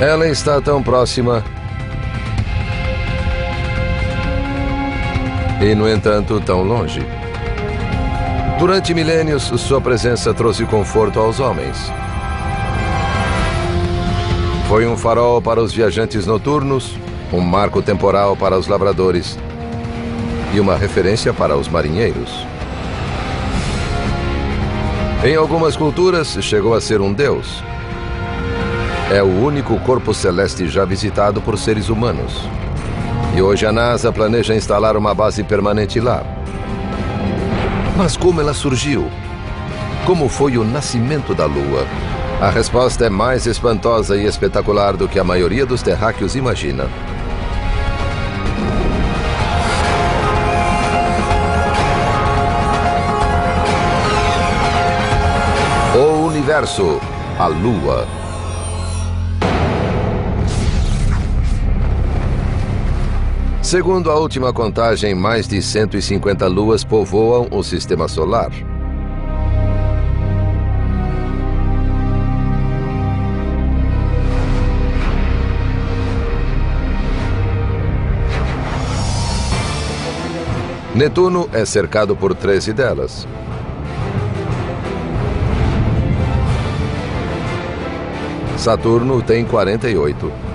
Ela está tão próxima e, no entanto, tão longe. Durante milênios, sua presença trouxe conforto aos homens. Foi um farol para os viajantes noturnos, um marco temporal para os lavradores e uma referência para os marinheiros. Em algumas culturas, chegou a ser um deus. É o único corpo celeste já visitado por seres humanos. E hoje a NASA planeja instalar uma base permanente lá. Mas como ela surgiu? Como foi o nascimento da Lua? A resposta é mais espantosa e espetacular do que a maioria dos terráqueos imagina. O universo, a Lua. Segundo a última contagem, mais de 150 luas povoam o sistema solar. Netuno é cercado por 13 delas. Saturno tem 48.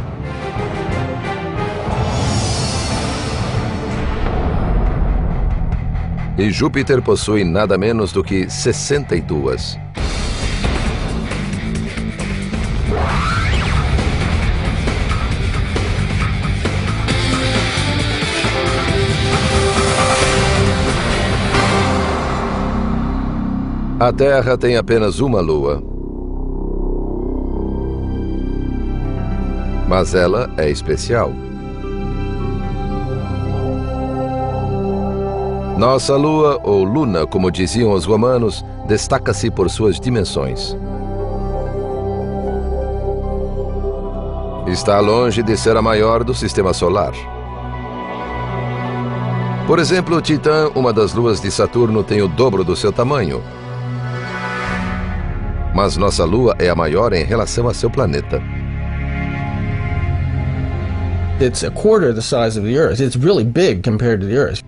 E Júpiter possui nada menos do que 62. A Terra tem apenas uma lua. Mas ela é especial. Nossa lua, ou luna, como diziam os romanos, destaca-se por suas dimensões. Está longe de ser a maior do sistema solar. Por exemplo, Titã, uma das luas de Saturno, tem o dobro do seu tamanho. Mas nossa lua é a maior em relação a seu planeta. It's a quarter the size of the Earth. It's really big compared to the Earth.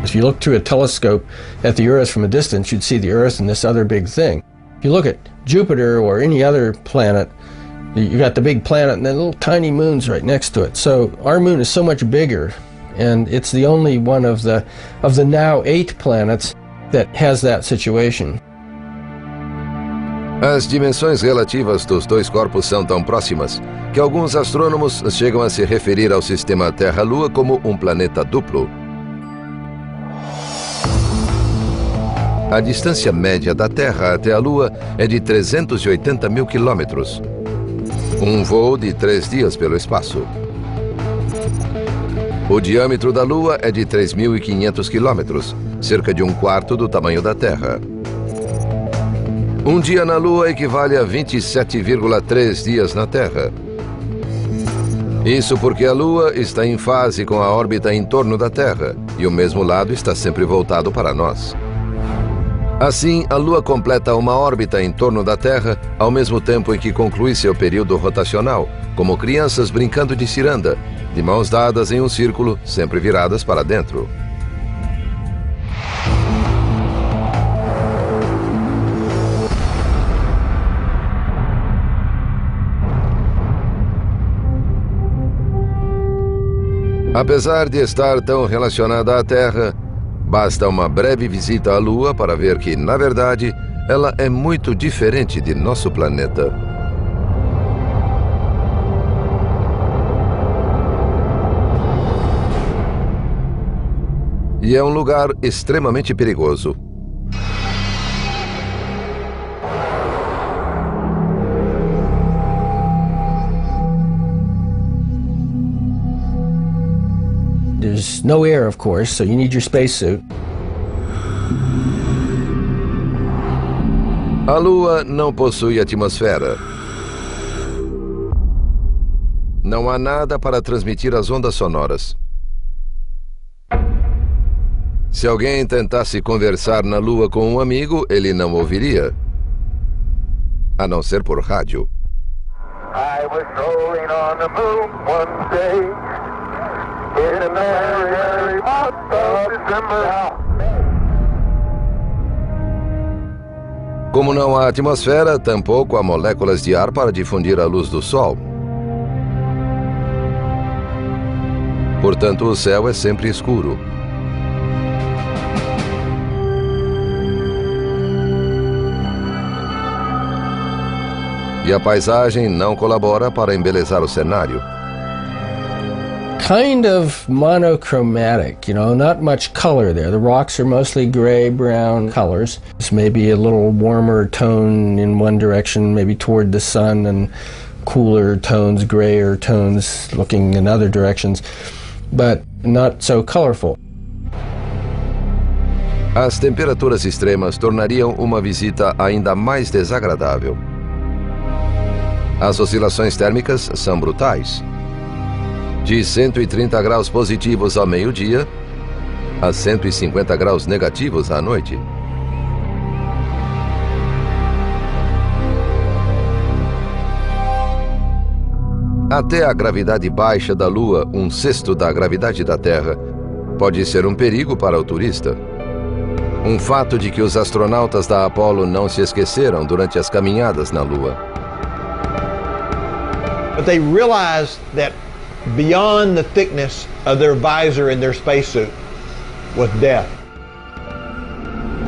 If you look through a telescope at the Earth from a distance, you'd see the Earth and this other big thing. If you look at Jupiter or any other planet, you got the big planet and then little tiny moons right next to it. So our moon is so much bigger, and it's the only one of the now 8 planets that has that situation. As dimensões relativas dos dois corpos são tão próximas que alguns astrônomos chegam a se referir ao sistema Terra-Lua como um planeta duplo. A distância média da Terra até a Lua é de 380 mil quilômetros. Um voo de 3 dias pelo espaço. O diâmetro da Lua é de 3.500 quilômetros, cerca de um quarto do tamanho da Terra. Um dia na Lua equivale a 27,3 dias na Terra. Isso porque a Lua está em fase com a órbita em torno da Terra, e o mesmo lado está sempre voltado para nós. Assim, a Lua completa uma órbita em torno da Terra ao mesmo tempo em que conclui seu período rotacional, como crianças brincando de ciranda, de mãos dadas em um círculo, sempre viradas para dentro. Apesar de estar tão relacionada à Terra, basta uma breve visita à Lua para ver que, na verdade, ela é muito diferente de nosso planeta. E é um lugar extremamente perigoso. There's no air, of course, so you need your spacesuit. A Lua não possui atmosfera. Não há nada para transmitir as ondas sonoras. Se alguém tentasse conversar na Lua com um amigo, ele não ouviria, a não ser por rádio. 5, I was strolling on the moon one day in a merry, merry month of December. Como não há atmosfera, tampouco há moléculas de ar para difundir a luz do Sol. Portanto, o céu é sempre escuro. E a paisagem não colabora para embelezar o cenário. Kind of monochromatic, not much color there. The rocks are mostly gray, brown colors. It's maybe a little warmer tone in one direction, maybe toward the sun, and cooler tones, grayer tones looking in other directions, but not so colorful. As temperaturas extremas tornariam uma visita ainda mais desagradável. As oscilações térmicas são brutais. De 130 graus positivos ao meio-dia a 150 graus negativos à noite. Até a gravidade baixa da Lua, 1/6 da gravidade da Terra, pode ser um perigo para o turista. Um fato de que os astronautas da Apollo não se esqueceram durante as caminhadas na Lua. But they realized that beyond the thickness of their visor in their spacesuit was death.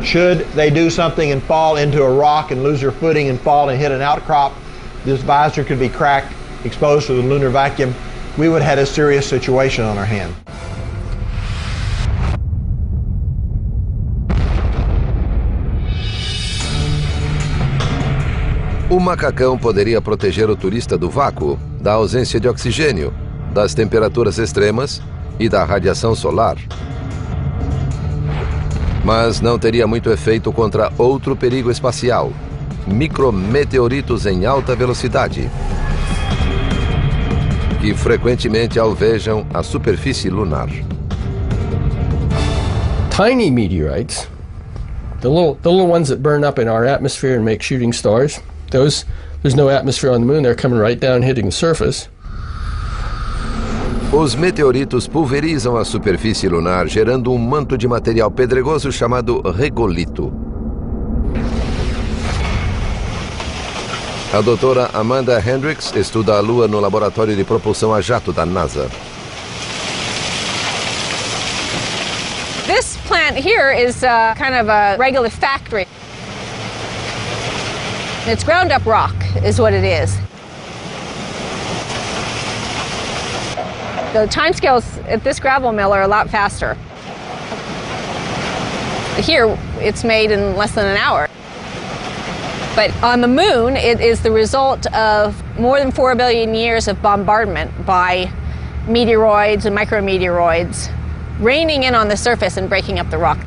Should they do something and fall into a rock and lose their footing and fall and hit an outcrop, this visor could be cracked, exposed to the lunar vacuum. We would have had a serious situation on our hands. O macacão poderia proteger o turista do vácuo, da ausência de oxigênio, das temperaturas extremas e da radiação solar. Mas não teria muito efeito contra outro perigo espacial: micrometeoritos em alta velocidade, que frequentemente alvejam a superfície lunar. Tiny meteorites, the little ones that burn up in our atmosphere and make shooting stars, there's no atmosphere on the moon, they're coming right down hitting the surface. Os meteoritos pulverizam a superfície lunar, gerando um manto de material pedregoso chamado regolito. A doutora Amanda Hendricks estuda a Lua no laboratório de propulsão a jato da NASA. This plant here is kind of a regolith factory. It's ground up rock is what it is. The timescales at this gravel mill are a lot faster. Here, it's made in less than an hour. But on the moon, it is the result of more than 4 billion years of bombardment by meteoroids and micrometeoroids raining in on the surface and breaking up the rock.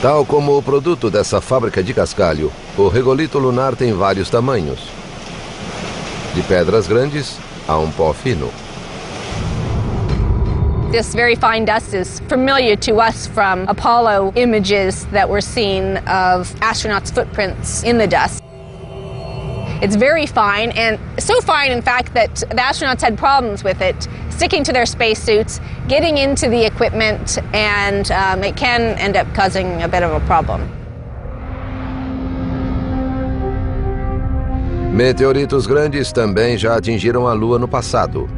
Tal como o produto dessa fábrica de cascalho, o regolito lunar tem vários tamanhos. De pedras grandes a um pó fino. This very fine dust is familiar to us from Apollo images that were seen of astronauts' footprints in the dust. It's very fine, and so fine, in fact, that the astronauts had problems with it sticking to their spacesuits, getting into the equipment, and it can end up causing a bit of a problem. Meteoritos grandes também já atingiram a Lua no passado.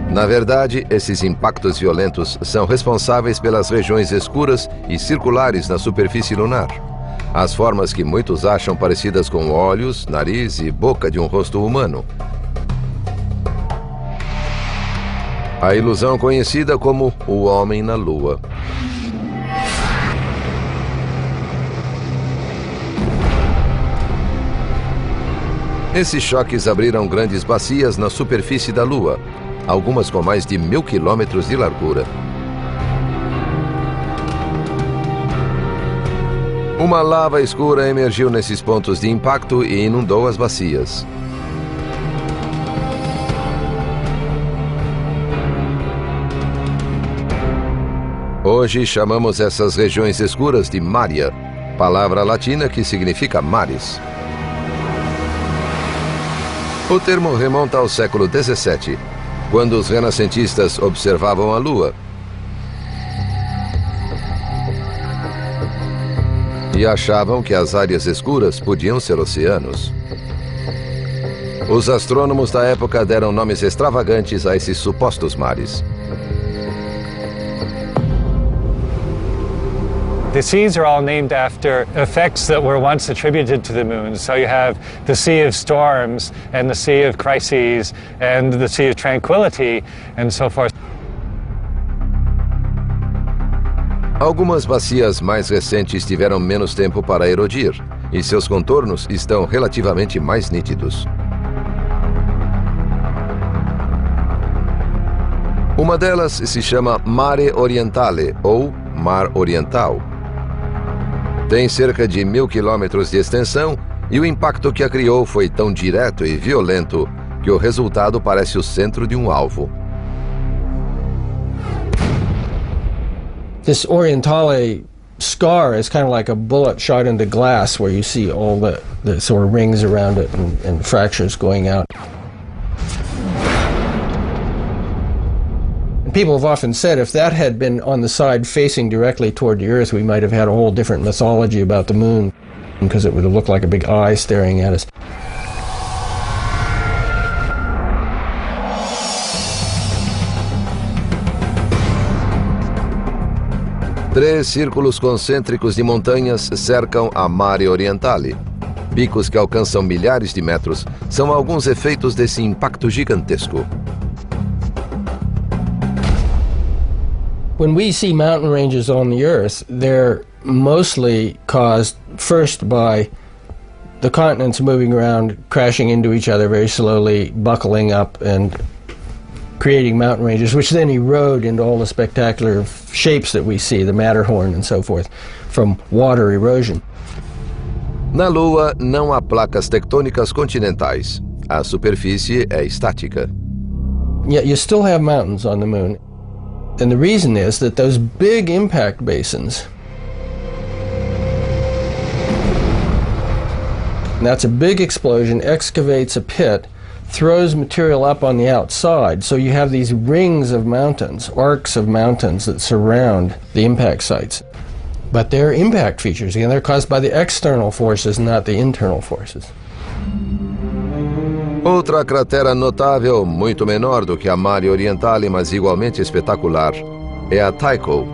Na verdade, esses impactos violentos são responsáveis pelas regiões escuras e circulares na superfície lunar. As formas que muitos acham parecidas com olhos, nariz e boca de um rosto humano. A ilusão conhecida como o homem na Lua. Esses choques abriram grandes bacias na superfície da Lua, algumas com mais de 1.000 quilômetros de largura. Uma lava escura emergiu nesses pontos de impacto e inundou as bacias. Hoje chamamos essas regiões escuras de Maria, palavra latina que significa mares. O termo remonta ao século XVII, quando os renascentistas observavam a Lua e achavam que as áreas escuras podiam ser oceanos. Os astrônomos da época deram nomes extravagantes a esses supostos mares. The seas are all named after effects that were once attributed to the moon. So you have the Sea of Storms and the Sea of Crises and the Sea of Tranquility and so forth. Algumas bacias mais recentes tiveram menos tempo para erodir e seus contornos estão relativamente mais nítidos. Uma delas se chama Mare Orientale, ou Mar Oriental. Tem cerca de 1.000 quilômetros de extensão e o impacto que a criou foi tão direto e violento que o resultado parece o centro de um alvo. This Orientale scar is kind of like a bullet shot into glass, where you see all the sort of rings around it and fractures going out. People have often said if that had been on the side facing directly toward the Earth, we might have had a whole different mythology about the moon, because it would have looked like a big eye staring at us. Três círculos concêntricos de montanhas cercam a Mare Orientale. Picos que alcançam milhares de metros são alguns efeitos desse impacto gigantesco. When we see mountain ranges on the Earth, they're mostly caused first by the continents moving around, crashing into each other very slowly, buckling up and creating mountain ranges, which then erode into all the spectacular shapes that we see, the Matterhorn and so forth, from water erosion. Na Lua, não há placas tectônicas continentais. A superfície é estática. Yet you still have mountains on the Moon. And the reason is that those big impact basins, that's a big explosion, excavates a pit, throws material up on the outside, so you have these rings of mountains, arcs of mountains that surround the impact sites. But they're impact features, again, they're caused by the external forces, not the internal forces. Outra cratera notável, muito menor do que a Mare Orientale, mas igualmente espetacular, é a Tycho.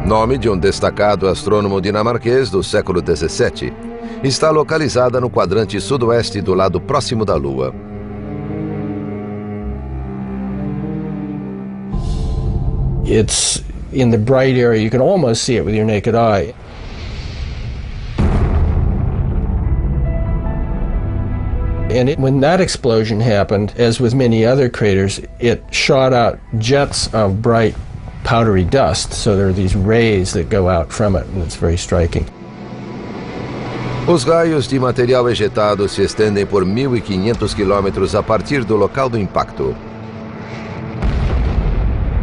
Nome de um destacado astrônomo dinamarquês do século XVII. Está localizada no quadrante sudoeste do lado próximo da Lua. It's in the bright area, you can almost see it with your naked eye. And when that explosion happened, as with many other craters, it shot out jets of bright powdery dust. So there are these rays that go out from it, and it's very striking. Os raios de material ejetado se estendem por 1.500 quilômetros a partir do local do impacto.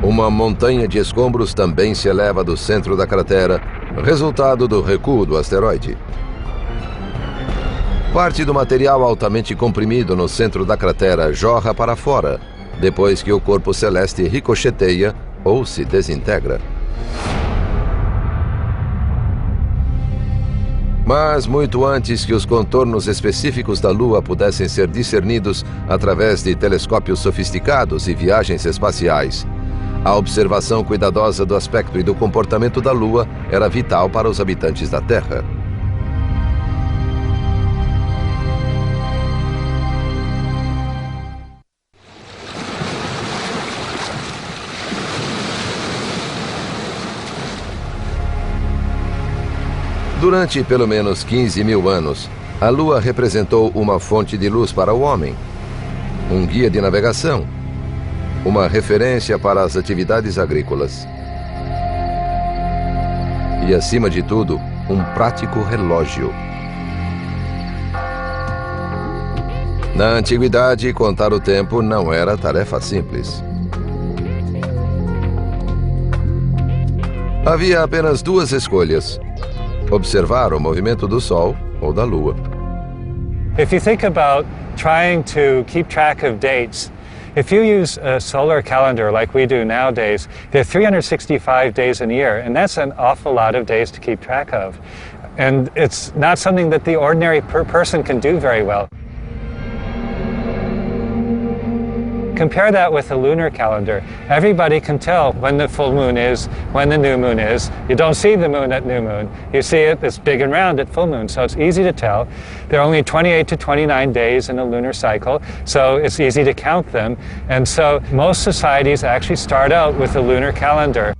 Uma montanha de escombros também se eleva do centro da cratera, resultado do recuo do asteroide. Parte do material altamente comprimido no centro da cratera jorra para fora, depois que o corpo celeste ricocheteia ou se desintegra. Mas muito antes que os contornos específicos da Lua pudessem ser discernidos através de telescópios sofisticados e viagens espaciais, a observação cuidadosa do aspecto e do comportamento da Lua era vital para os habitantes da Terra. Durante pelo menos 15.000 anos, a Lua representou uma fonte de luz para o homem, um guia de navegação, uma referência para as atividades agrícolas e, acima de tudo, um prático relógio. Na antiguidade, contar o tempo não era tarefa simples. Havia apenas duas escolhas: observar o movimento do Sol ou da Lua. If you think about trying to keep track of dates, if you use a solar calendar like we do nowadays, there are 365 days in a year, and that's an awful lot of days to keep track of. And it's not something that the ordinary person can do very well. Compare that with a lunar calendar. Everybody can tell when the full moon is, when the new moon is. You don't see the moon at new moon. You see it, it's big and round at full moon, so it's easy to tell. There are only 28 to 29 days in a lunar cycle, so it's easy to count them. And so most societies actually start out with a lunar calendar.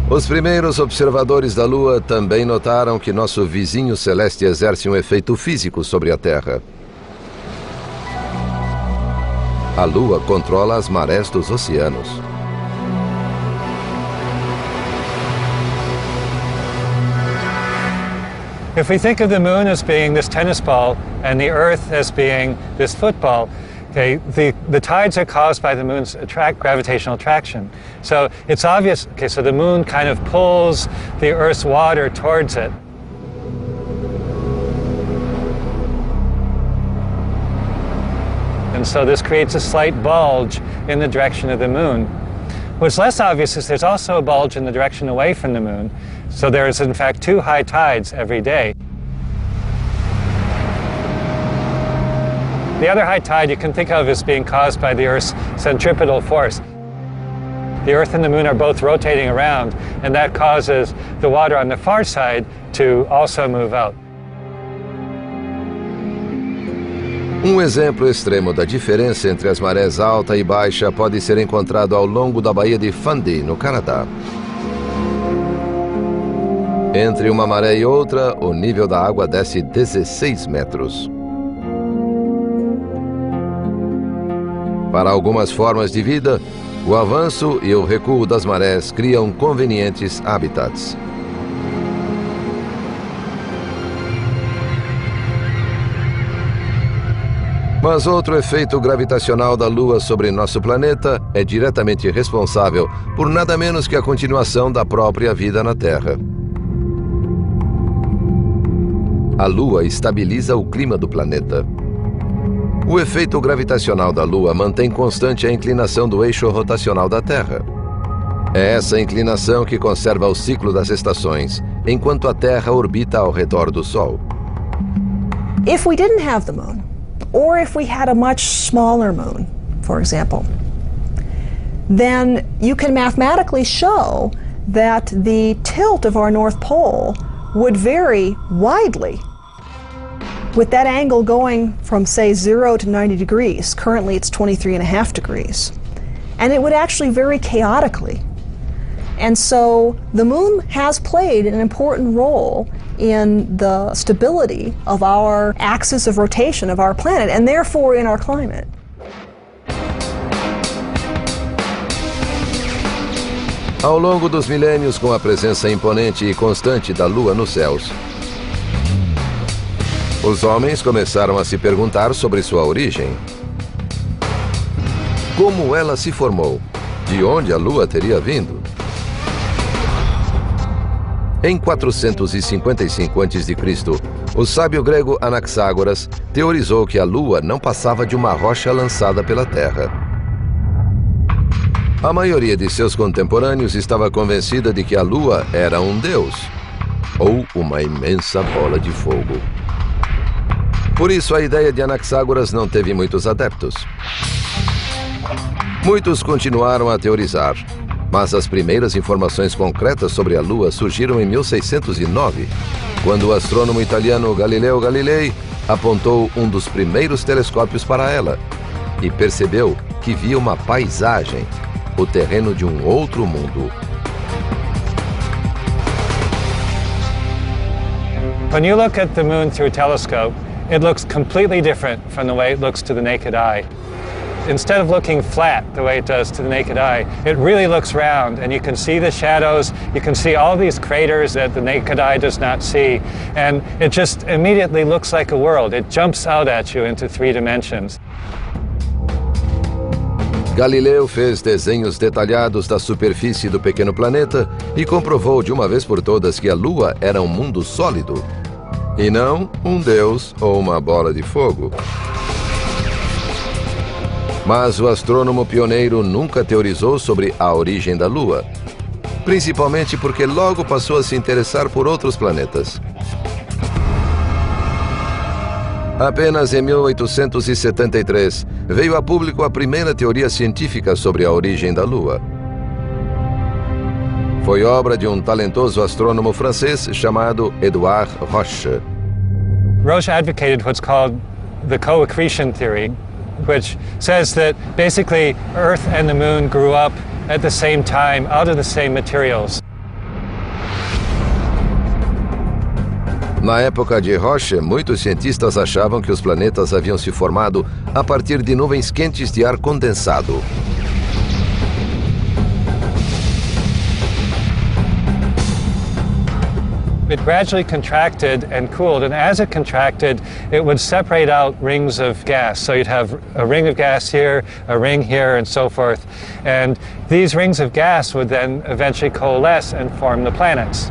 Os primeiros observadores da Lua também notaram que nosso vizinho celeste exerce um efeito físico sobre a Terra. A Lua controla as marés dos oceanos. If we think of the moon as being this tennis ball and the Earth as being this football, okay, the tides are caused by the moon's gravitational attraction. So it's obvious, okay, so the moon kind of pulls the Earth's water towards it. And so this creates a slight bulge in the direction of the moon. What's less obvious is there's also a bulge in the direction away from the moon. So there is in fact 2 high tides every day. The other high tide you can think of as being caused by the Earth's centripetal force. The Earth and the Moon are both rotating around, and that causes the water on the far side to also move out. Um exemplo extremo da diferença entre as marés alta e baixa pode ser encontrado ao longo da Baía de Fundy, no Canadá. Entre uma maré e outra, o nível da água desce 16 metros. Para algumas formas de vida, o avanço e o recuo das marés criam convenientes habitats. Mas outro efeito gravitacional da Lua sobre nosso planeta é diretamente responsável por nada menos que a continuação da própria vida na Terra. A Lua estabiliza o clima do planeta. O efeito gravitacional da Lua mantém constante a inclinação do eixo rotacional da Terra. É essa inclinação que conserva o ciclo das estações, enquanto a Terra orbita ao redor do Sol. If we didn't have the moon, or if we had a much smaller moon, for example, then you can mathematically show that the tilt of our North Pole would vary widely, with that angle going from, say, 0 to 90 degrees. Currently it's 23.5 degrees. And it would actually vary chaotically. And so the moon has played an important role in the stability of our axis of rotation of our planet, and therefore in our climate. Ao longo dos milênios, com a presença imponente e constante da Lua nos céus, os homens começaram a se perguntar sobre sua origem. Como ela se formou? De onde a Lua teria vindo? Em 455 a.C., o sábio grego Anaxágoras teorizou que a Lua não passava de uma rocha lançada pela Terra. A maioria de seus contemporâneos estava convencida de que a Lua era um deus, ou uma imensa bola de fogo. Por isso, a ideia de Anaxágoras não teve muitos adeptos. Muitos continuaram a teorizar, mas as primeiras informações concretas sobre a Lua surgiram em 1609, quando o astrônomo italiano Galileo Galilei apontou um dos primeiros telescópios para ela e percebeu que via uma paisagem, o terreno de um outro mundo. When you look at the moon through a telescope, it looks completely different from the way it looks to the naked eye. Instead of looking flat the way it does to the naked eye, it really looks round, and you can see the shadows, you can see all these craters that the naked eye does not see, and it just immediately looks like a world. It jumps out at you into 3 dimensions. Galileu fez desenhos detalhados da superfície do pequeno planeta e comprovou de uma vez por todas que a Lua era um mundo sólido, e não um deus ou uma bola de fogo. Mas o astrônomo pioneiro nunca teorizou sobre a origem da Lua, principalmente porque logo passou a se interessar por outros planetas. Apenas em 1873 veio a público a primeira teoria científica sobre a origem da Lua. Foi obra de um talentoso astrônomo francês chamado Édouard Roche. Roche advocated what's called the co-accretion theory, which says that basically Earth and the Moon grew up at the same time out of the same materials. Na época de Roche, muitos cientistas achavam que os planetas haviam se formado a partir de nuvens quentes de ar condensado. It gradually contracted and cooled, and as it contracted, it would separate out rings of gas. So you'd have a ring of gas here, a ring here, and so forth. And these rings of gas would then eventually coalesce and form the planets.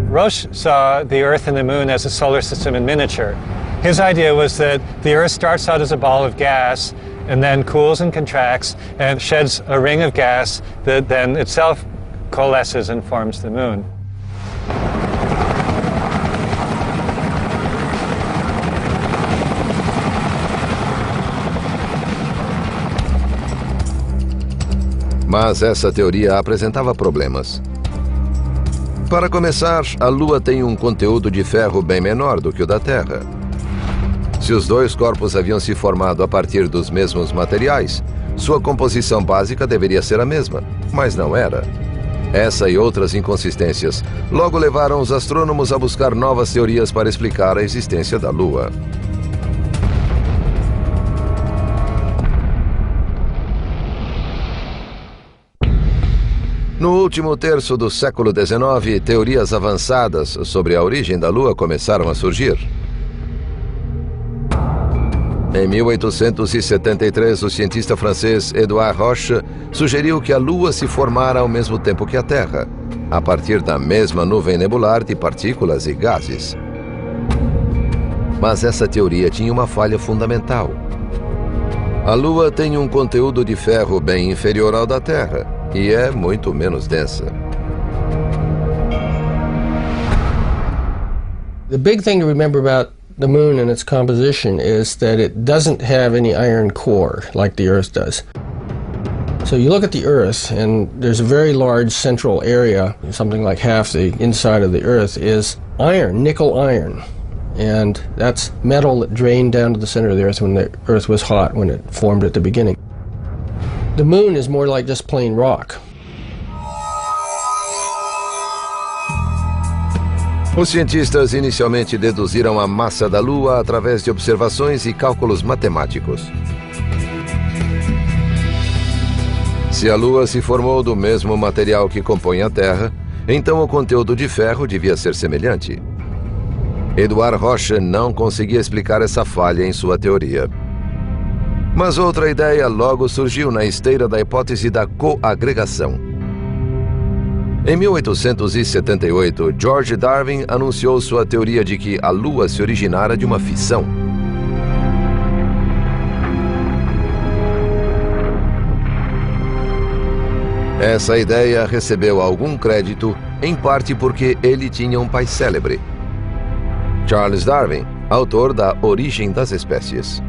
Roche saw the Earth and the Moon as a solar system in miniature. His idea was that the Earth starts out as a ball of gas and then cools and contracts and sheds a ring of gas that then itself coalesces and forms the Moon. Mas essa teoria apresentava problemas. Para começar, a Lua tem um conteúdo de ferro bem menor do que o da Terra. Se os dois corpos haviam se formado a partir dos mesmos materiais, sua composição básica deveria ser a mesma, mas não era. Essa e outras inconsistências logo levaram os astrônomos a buscar novas teorias para explicar a existência da Lua. No último terço do século XIX, teorias avançadas sobre a origem da Lua começaram a surgir. Em 1873, o cientista francês Édouard Roche sugeriu que a Lua se formara ao mesmo tempo que a Terra, a partir da mesma nuvem nebular de partículas e gases. Mas essa teoria tinha uma falha fundamental. A Lua tem um conteúdo de ferro bem inferior ao da Terra, e é muito menos densa. The big thing to remember about the Moon and its composition is that it doesn't have any iron core like the Earth does. So you look at the Earth, and there's a very large central area, something like half the inside of the Earth is iron, nickel iron. And that's metal that drained down to the center of the Earth when the Earth was hot, when it formed at the beginning. The Moon is more like just plain rock. Os cientistas inicialmente deduziram a massa da Lua através de observações e cálculos matemáticos. Se a Lua se formou do mesmo material que compõe a Terra, então o conteúdo de ferro devia ser semelhante. Édouard Roche não conseguia explicar essa falha em sua teoria. Mas outra ideia logo surgiu na esteira da hipótese da coagregação. Em 1878, George Darwin anunciou sua teoria de que a Lua se originara de uma fissão. Essa ideia recebeu algum crédito, em parte porque ele tinha um pai célebre, Charles Darwin, autor da Origem das Espécies.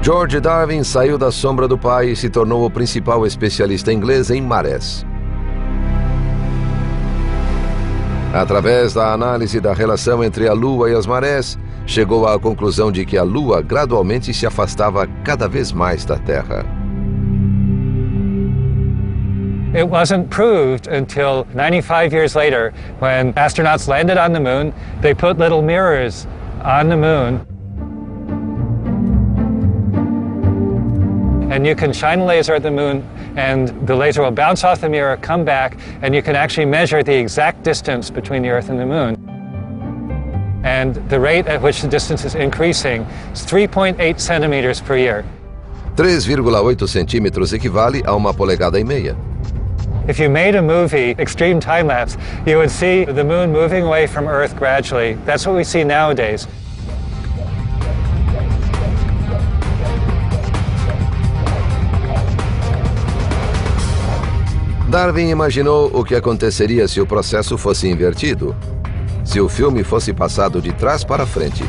George Darwin saiu da sombra do pai e se tornou o principal especialista inglês em marés. Através da análise da relação entre a Lua e as marés, chegou à conclusão de que a Lua gradualmente se afastava cada vez mais da Terra. It wasn't proved until 95 years later, when astronauts landed on the Moon. They put little mirrors on the Moon. And you can shine a laser at the Moon, and the laser will bounce off the mirror, come back, and you can actually measure the exact distance between the Earth and the Moon. And and the rate at which the distance is increasing is 3.8 centimeters per year. 3,8 centímetros equivale a 1,5 polegadas. If you made a movie, extreme time-lapse, you would see the moon moving away from Earth gradually. That's what we see nowadays. Darwin imaginou o que aconteceria se o processo fosse invertido, se o filme fosse passado de trás para frente.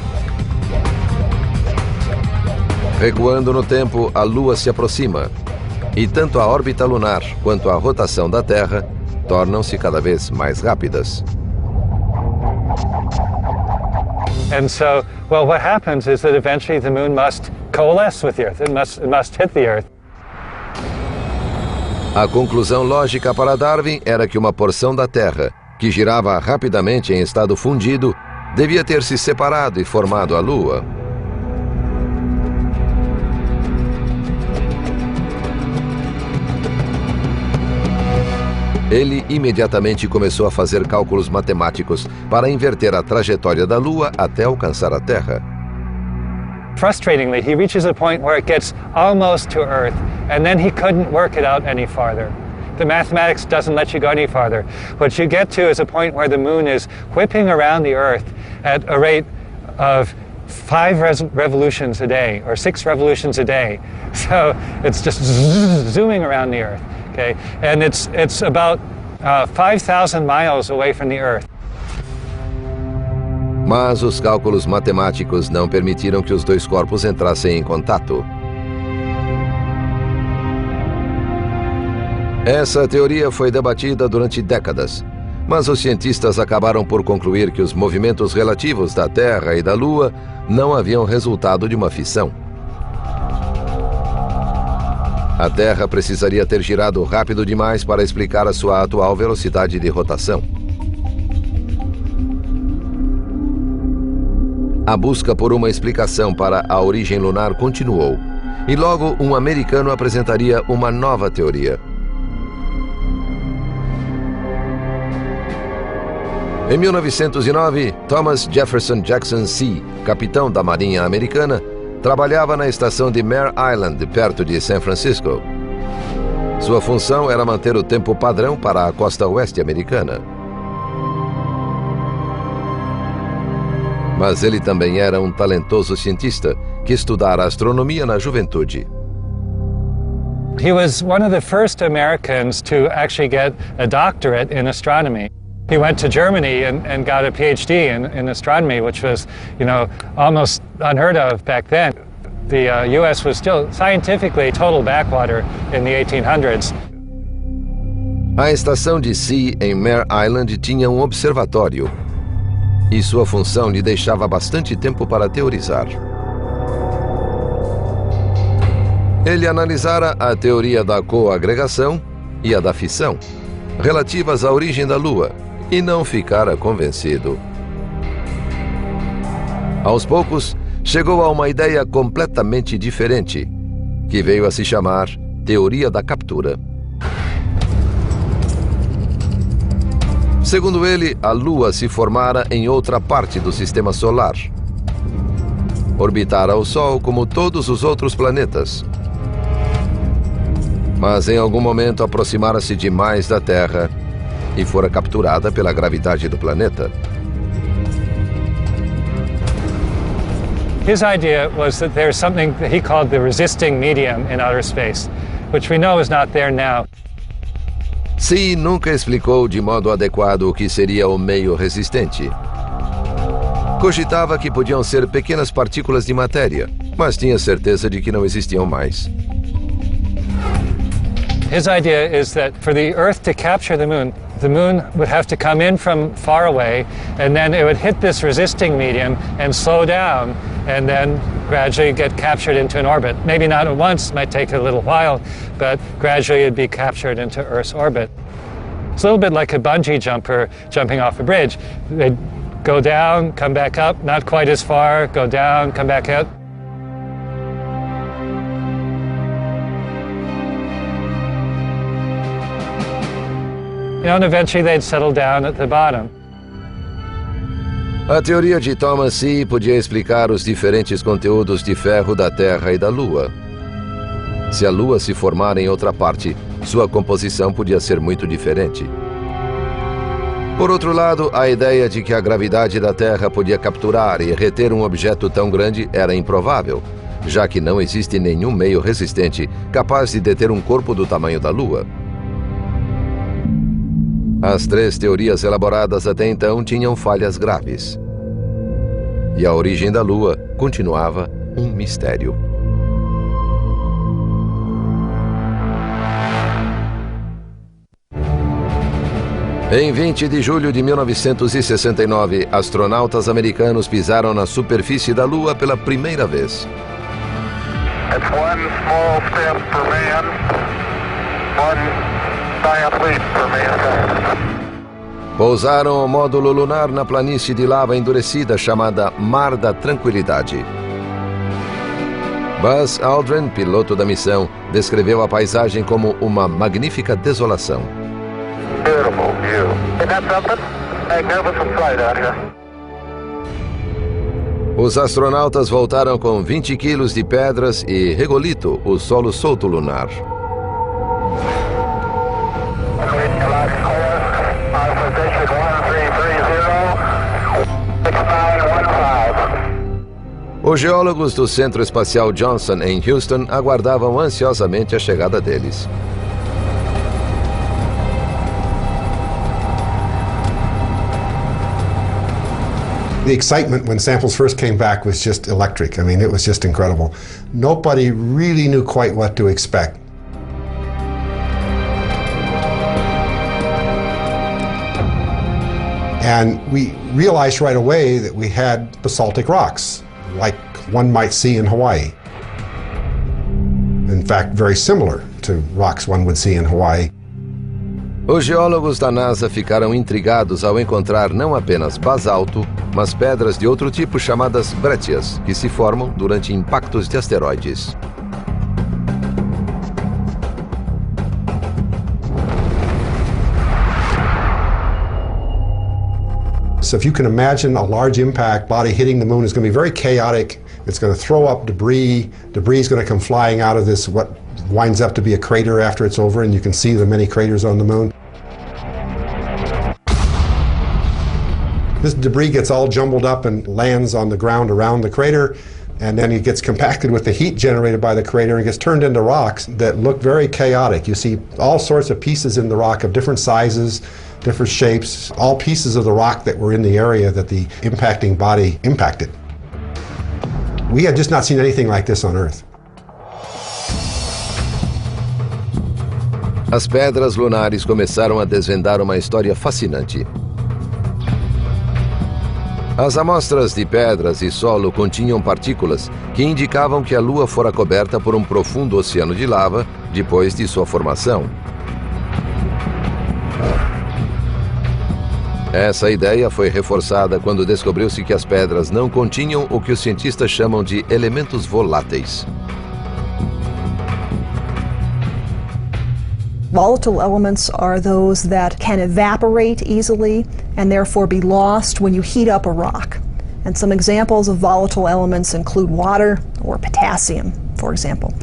Recuando no tempo, a Lua se aproxima, e tanto a órbita lunar quanto a rotação da Terra tornam-se cada vez mais rápidas. And so, well, what happens is that eventually the moon must coalesce with the Earth. It must hit the Earth. A conclusão lógica para Darwin era que uma porção da Terra, que girava rapidamente em estado fundido, devia ter se separado e formado a Lua. Ele imediatamente começou a fazer cálculos matemáticos para inverter a trajetória da Lua até alcançar a Terra. Frustratingly, he reaches a point where it gets almost to Earth, and then he couldn't work it out any farther. The mathematics doesn't let you go any farther. What you get to is a point where the moon is whipping around the Earth at a rate of 5 revolutions a day, or 6 revolutions a day. So it's just zooming around the Earth, okay? And it's about 5,000 miles away from the Earth. Mas os cálculos matemáticos não permitiram que os dois corpos entrassem em contato. Essa teoria foi debatida durante décadas, mas os cientistas acabaram por concluir que os movimentos relativos da Terra e da Lua não haviam resultado de uma fissão. A Terra precisaria ter girado rápido demais para explicar a sua atual velocidade de rotação. A busca por uma explicação para a origem lunar continuou, e logo um americano apresentaria uma nova teoria. Em 1909, Thomas Jefferson Jackson C., capitão da Marinha Americana, trabalhava na estação de Mare Island, perto de San Francisco. Sua função era manter o tempo padrão para a costa oeste americana. Mas ele também era um talentoso cientista que estudara astronomia na juventude. He was one of the first Americans to actually get a doctorate in astronomy. He went to Germany and got a PhD in astronomy, which was, almost unheard of back then. The U.S. was still scientifically total backwater in the 1800s. A estação de Sea em Mare Island tinha um observatório, e sua função lhe deixava bastante tempo para teorizar. Ele analisara a teoria da coagregação e a da fissão, relativas à origem da Lua, e não ficara convencido. Aos poucos, chegou a uma ideia completamente diferente, que veio a se chamar Teoria da Captura. Segundo ele, a Lua se formara em outra parte do Sistema Solar. Orbitara o Sol como todos os outros planetas. Mas em algum momento aproximara-se demais da Terra e fora capturada pela gravidade do planeta. His idea was that there's something that he called the resisting medium in outer space, which we know is not there now. See nunca explicou de modo adequado o que seria o meio resistente. Cogitava que podiam ser pequenas partículas de matéria, mas tinha certeza de que não existiam mais. His idea is that for the Earth to capture the moon would have to come in from far away, and then it would hit this resisting medium and slow down, and then gradually get captured into an orbit. Maybe not at once, might take a little while, but gradually it'd be captured into Earth's orbit. It's a little bit like a bungee jumper jumping off a bridge. They'd go down, come back up, not quite as far, go down, come back up. And eventually they'd settle down at the bottom. A teoria de Thomas See podia explicar os diferentes conteúdos de ferro da Terra e da Lua. Se a Lua se formar em outra parte, sua composição podia ser muito diferente. Por outro lado, a ideia de que a gravidade da Terra podia capturar e reter um objeto tão grande era improvável, já que não existe nenhum meio resistente capaz de deter um corpo do tamanho da Lua. As três teorias elaboradas até então tinham falhas graves. E a origem da Lua continuava um mistério. Em 20 de julho de 1969, astronautas americanos pisaram na superfície da Lua pela primeira vez. It's one small step for man, one giant leap for mankind. Pousaram o módulo lunar na planície de lava endurecida chamada Mar da Tranquilidade. Buzz Aldrin, piloto da missão, descreveu a paisagem como uma magnífica desolação. Beautiful view. Isn't that something? Magnificent sight out here. Os astronautas voltaram com 20 quilos de pedras e regolito, o solo solto lunar. Os geólogos do Centro Espacial Johnson, em Houston, aguardavam ansiosamente a chegada deles. The excitement when samples first came back was just electric. I mean, it was just incredible. Nobody really knew quite what to expect. And we realized right away that we had basaltic rocks, like one might see in Hawaii. In fact, very similar to rocks one would see in Hawaii. Os geólogos da NASA ficaram intrigados ao encontrar não apenas basalto, mas pedras de outro tipo chamadas brétias, que se formam durante impactos de asteroides. So if you can imagine a large impact body hitting the moon is going to be very chaotic. It's going to throw up debris. Debris is going to come flying out of this, what winds up to be a crater after it's over, and you can see the many craters on the moon. This debris gets all jumbled up and lands on the ground around the crater, and then it gets compacted with the heat generated by the crater and gets turned into rocks that look very chaotic. You see all sorts of pieces in the rock of different sizes, different shapes, all pieces of the rock that were in the area that the impacting body impacted. We had just not seen anything like this on Earth. As pedras lunares começaram a desvendar uma história fascinante. As amostras de pedras e solo continham partículas que indicavam que a Lua fora coberta por um profundo oceano de lava depois de sua formação. Essa ideia foi reforçada quando descobriu-se que as pedras não continham o que os cientistas chamam de elementos voláteis. Volatile elements are those that can evaporate easily and therefore be lost when you heat up a rock. And some examples of volatile elements include water or potassium, for example.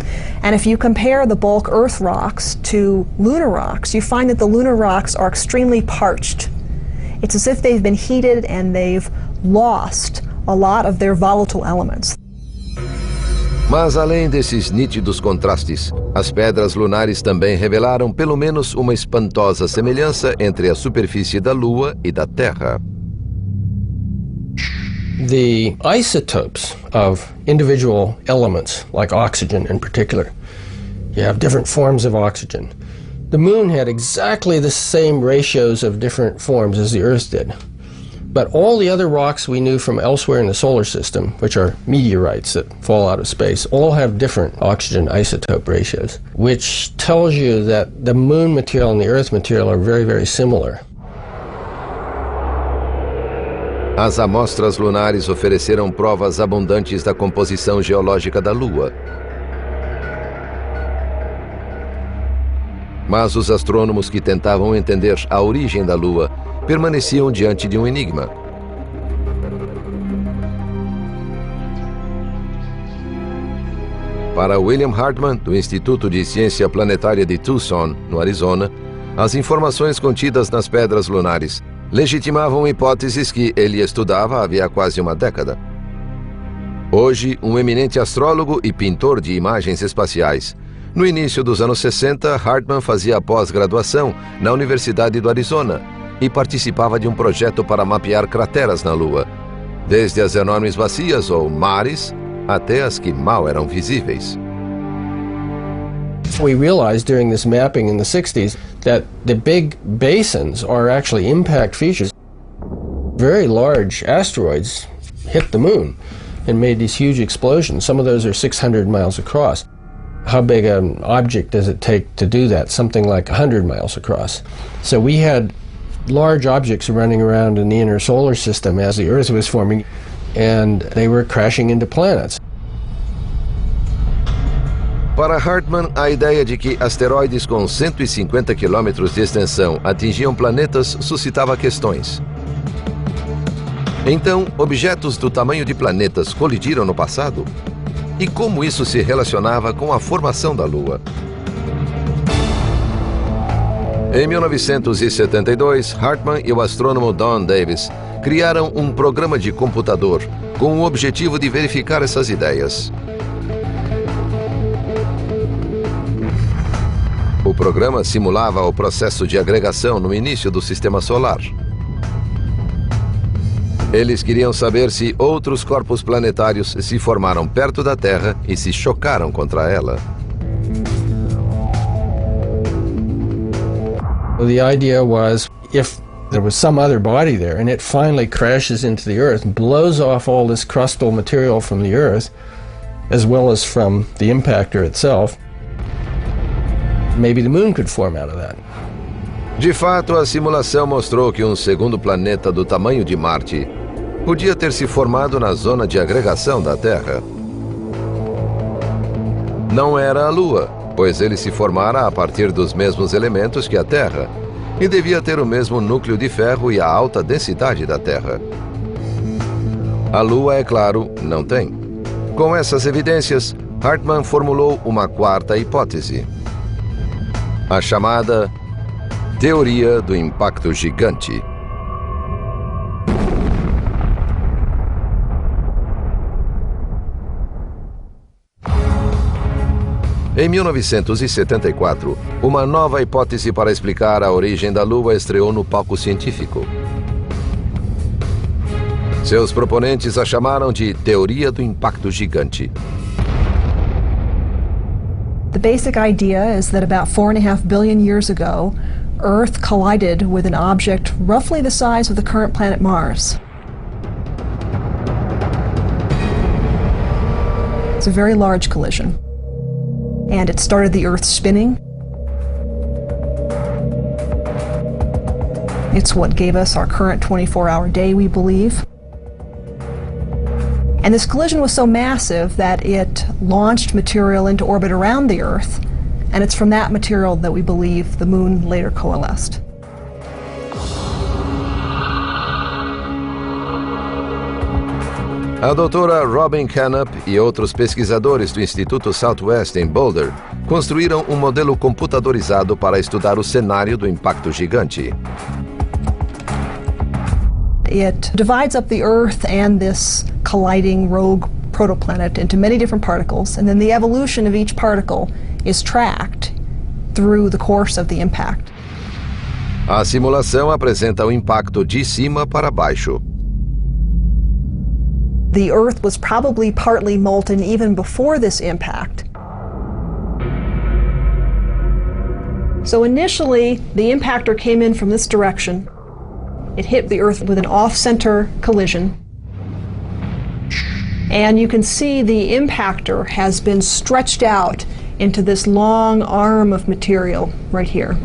And if you compare the bulk Earth rocks to lunar rocks, you find that the lunar rocks are extremely parched. It's as if they've been heated and they've lost a lot of their volatile elements. Mas além desses nítidos contrastes, as pedras lunares também revelaram pelo menos uma espantosa semelhança entre a superfície da Lua e da Terra. The isotopes of individual elements, like oxygen in particular, you have different forms of oxygen. The moon had exactly the same ratios of different forms as the Earth did. But all the other rocks we knew from elsewhere in the solar system, which are meteorites that fall out of space, all have different oxygen isotope ratios, which tells you that the moon material and the Earth material are very, very similar. As amostras lunares ofereceram provas abundantes da composição geológica da Lua. Mas os astrônomos que tentavam entender a origem da Lua permaneciam diante de um enigma. Para William Hartmann, do Instituto de Ciência Planetária de Tucson, no Arizona, as informações contidas nas pedras lunares legitimavam hipóteses que ele estudava havia quase uma década. Hoje, um eminente astrólogo e pintor de imagens espaciais. No início dos anos 60, Hartmann fazia pós-graduação na Universidade do Arizona e participava de um projeto para mapear crateras na Lua, desde as enormes bacias ou mares até as que mal eram visíveis. We realized during this mapping in the 60s that the big basins are actually impact features. Very large asteroids hit the moon and made these huge explosions. Some of those are 600 miles across. How big an object does it take to do that? Something like 100 miles across. So we had large objects running around in the inner solar system as the Earth was forming, and they were crashing into planets. Para Hartmann, a ideia de que asteroides com 150 quilômetros de extensão atingiam planetas suscitava questões. Então, objetos do tamanho de planetas colidiram no passado? E como isso se relacionava com a formação da Lua? Em 1972, Hartmann e o astrônomo Don Davis criaram um programa de computador com o objetivo de verificar essas ideias. O programa simulava o processo de agregação no início do Sistema Solar. Eles queriam saber se outros corpos planetários se formaram perto da Terra e se chocaram contra ela. The idea was, if there was some other body there and it finally crashes into the Earth, blows off all this crustal material from the Earth, as well as from the impactor itself, maybe the moon could form out of that. De fato, a simulação mostrou que um segundo planeta do tamanho de Marte podia ter se formado na zona de agregação da Terra. Não era a Lua, pois ele se formara a partir dos mesmos elementos que a Terra e devia ter o mesmo núcleo de ferro e a alta densidade da Terra. A Lua, é claro, não tem. Com essas evidências, Hartmann formulou uma quarta hipótese, a chamada Teoria do Impacto Gigante. Em 1974, uma nova hipótese para explicar a origem da Lua estreou no palco científico. Seus proponentes a chamaram de Teoria do Impacto Gigante. The basic idea is that about 4.5 billion years ago, Earth collided with an object roughly the size of the current planet Mars. It's a very large collision, and it started the Earth spinning. It's what gave us our current 24-hour day, we believe. And this collision was so massive that it launched material into orbit around the Earth, and it's from that material that we believe the moon later coalesced. A doutora Robin Canup e outros pesquisadores do Instituto Southwest em Boulder construíram um modelo computadorizado para estudar o cenário do impacto gigante. It divides up the Earth and this colliding rogue protoplanet into many different particles, and then the evolution of each particle is tracked through the course of the impact. A simulação apresenta o impacto de cima para baixo. The Earth was probably partly molten even before this impact. So initially, the impactor came in from this direction. It hit the Earth with an off-center collision. And you can see the impactor has been stretched out into this long arm of material right here.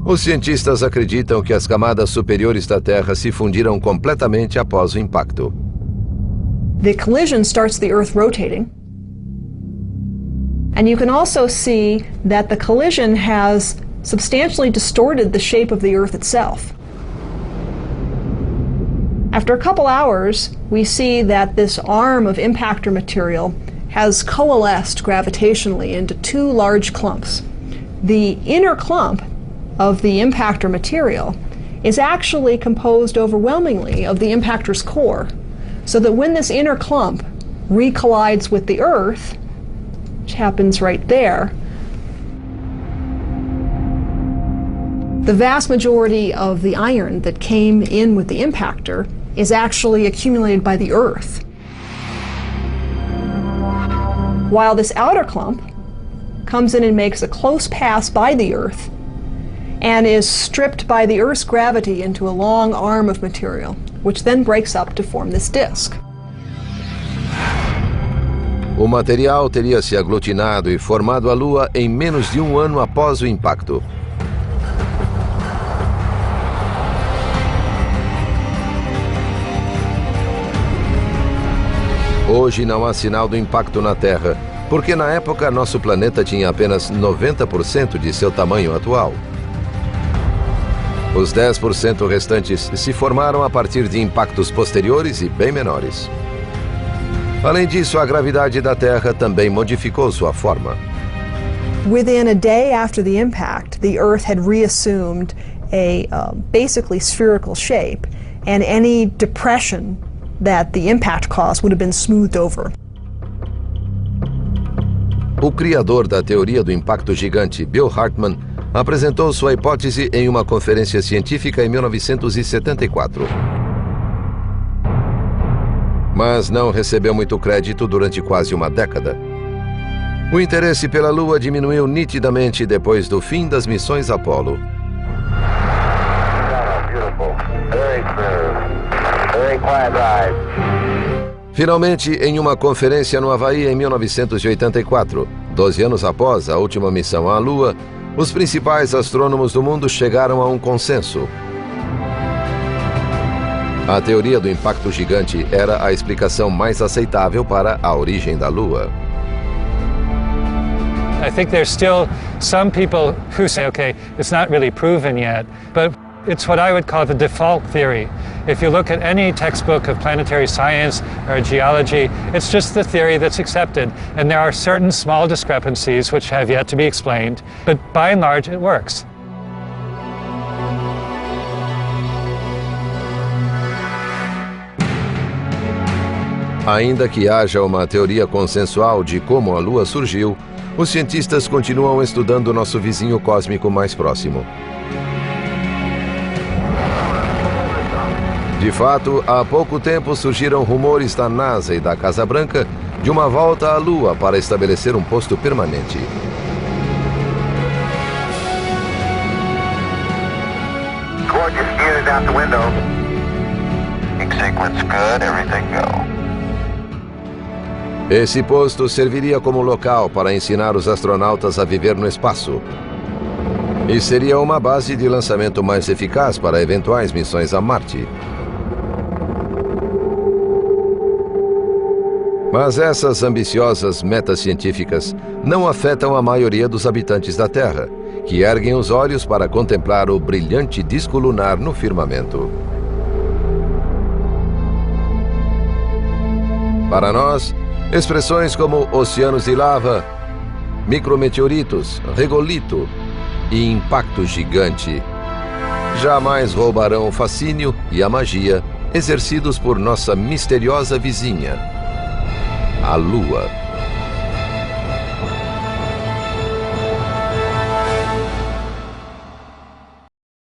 Os cientistas acreditam que as camadas superiores da Terra se fundiram completamente após o impacto. The collision starts the Earth rotating. And you can also see that the collision has substantially distorted the shape of the Earth itself. After a couple hours, we see that this arm of impactor material has coalesced gravitationally into two large clumps. The inner clump of the impactor material is actually composed overwhelmingly of the impactor's core, so that when this inner clump recollides with the Earth, which happens right there, the vast majority of the iron that came in with the impactor is actually accumulated by the Earth. While this outer clump comes in and makes a close pass by the Earth and is stripped by the Earth's gravity into a long arm of material, which then breaks up to form this disk. O material teria se aglutinado e formado a Lua em menos de um ano após o impacto. Hoje não há sinal do impacto na Terra, porque na época nosso planeta tinha apenas 90% de seu tamanho atual. Os 10% restantes se formaram a partir de impactos posteriores e bem menores. Além disso, a gravidade da Terra também modificou sua forma. Within a day after the impact, the Earth had reassumed a basically spherical shape, and any depression that the impact caused would have been smoothed over. O criador da teoria do impacto gigante, Bill Hartmann, apresentou sua hipótese em uma conferência científica em 1974. Mas não recebeu muito crédito durante quase uma década. O interesse pela Lua diminuiu nitidamente depois do fim das missões Apollo. Finalmente, em uma conferência no Havaí em 1984, 12 anos após a última missão à Lua, os principais astrônomos do mundo chegaram a um consenso. A teoria do impacto gigante era a explicação mais aceitável para a origem da Lua. I think there's still some people who say, okay, it's not really proven yet, but it's what I would call the default theory. If you look at any textbook of planetary science or geology, it's just the theory that's accepted. And there are certain small discrepancies which have yet to be explained, but by and large, it works. Ainda que haja uma teoria consensual de como a Lua surgiu, os cientistas continuam estudando nosso vizinho cósmico mais próximo. De fato, há pouco tempo surgiram rumores da NASA e da Casa Branca de uma volta à Lua para estabelecer um posto permanente. Gorgeous views out the window. Sequence good, everything go. Esse posto serviria como local para ensinar os astronautas a viver no espaço. E seria uma base de lançamento mais eficaz para eventuais missões a Marte. Mas essas ambiciosas metas científicas não afetam a maioria dos habitantes da Terra, que erguem os olhos para contemplar o brilhante disco lunar no firmamento. Para nós, expressões como oceanos de lava, micrometeoritos, regolito e impacto gigante jamais roubarão o fascínio e a magia exercidos por nossa misteriosa vizinha, a Lua.